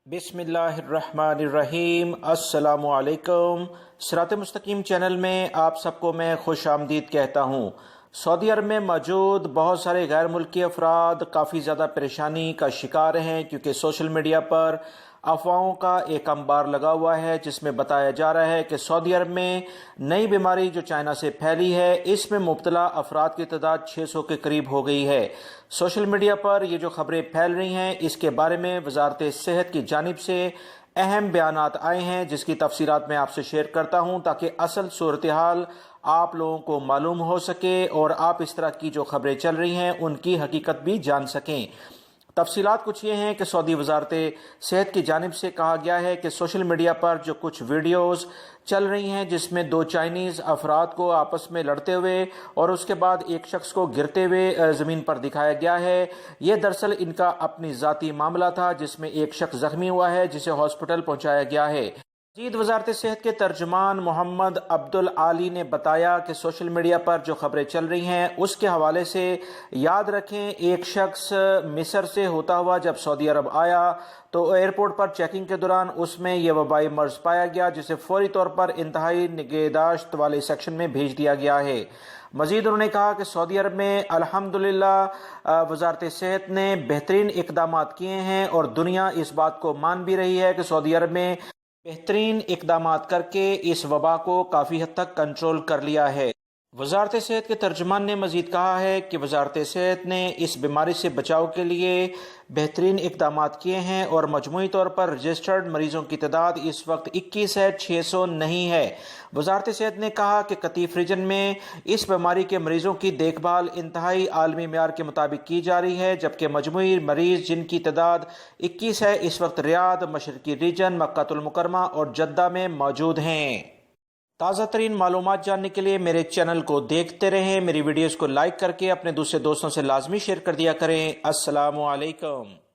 بسم اللہ الرحمن الرحیم۔ السلام علیکم۔ صراط مستقیم چینل میں آپ سب کو میں خوش آمدید کہتا ہوں۔ سعودی عرب میں موجود بہت سارے غیر ملکی افراد کافی زیادہ پریشانی کا شکار ہیں، کیونکہ سوشل میڈیا پر افواہوں کا ایک انبار لگا ہوا ہے جس میں بتایا جا رہا ہے کہ سعودی عرب میں نئی بیماری جو چائنا سے پھیلی ہے، اس میں مبتلا افراد کی تعداد 600 کے قریب ہو گئی ہے۔ سوشل میڈیا پر یہ جو خبریں پھیل رہی ہیں، اس کے بارے میں وزارت صحت کی جانب سے اہم بیانات آئے ہیں، جس کی تفصیلات میں آپ سے شیئر کرتا ہوں تاکہ اصل صورتحال آپ لوگوں کو معلوم ہو سکے اور آپ اس طرح کی جو خبریں چل رہی ہیں ان کی حقیقت بھی جان سکیں۔ تفصیلات کچھ یہ ہیں کہ سعودی وزارت صحت کی جانب سے کہا گیا ہے کہ سوشل میڈیا پر جو کچھ ویڈیوز چل رہی ہیں جس میں دو چائنیز افراد کو آپس میں لڑتے ہوئے اور اس کے بعد ایک شخص کو گرتے ہوئے زمین پر دکھایا گیا ہے، یہ دراصل ان کا اپنی ذاتی معاملہ تھا جس میں ایک شخص زخمی ہوا ہے جسے ہاسپٹل پہنچایا گیا ہے۔ مزید وزارت صحت کے ترجمان محمد عبدالعالی نے بتایا کہ سوشل میڈیا پر جو خبریں چل رہی ہیں اس کے حوالے سے یاد رکھیں، ایک شخص مصر سے ہوتا ہوا جب سعودی عرب آیا تو ایئرپورٹ پر چیکنگ کے دوران اس میں یہ وبائی مرض پایا گیا، جسے فوری طور پر انتہائی نگہداشت والے سیکشن میں بھیج دیا گیا ہے۔ مزید انہوں نے کہا کہ سعودی عرب میں الحمدللہ وزارت صحت نے بہترین اقدامات کیے ہیں اور دنیا اس بات کو مان بھی رہی ہے کہ سعودی عرب میں بہترین اقدامات کر کے اس وبا کو کافی حد تک کنٹرول کر لیا ہے۔ وزارت صحت کے ترجمان نے مزید کہا ہے کہ وزارت صحت نے اس بیماری سے بچاؤ کے لیے بہترین اقدامات کیے ہیں اور مجموعی طور پر رجسٹرڈ مریضوں کی تعداد اس وقت 21 ہے، 600 نہیں ہے۔ وزارت صحت نے کہا کہ قطیف ریجن میں اس بیماری کے مریضوں کی دیکھ بھال انتہائی عالمی معیار کے مطابق کی جا رہی ہے، جبکہ مجموعی مریض جن کی تعداد 21 ہے اس وقت ریاض، مشرقی ریجن، مکہ المکرمہ اور جدہ میں موجود ہیں۔ تازہ ترین معلومات جاننے کے لیے میرے چینل کو دیکھتے رہیں۔ میری ویڈیوز کو لائک کر کے اپنے دوسرے دوستوں سے لازمی شیئر کر دیا کریں۔ السلام علیکم۔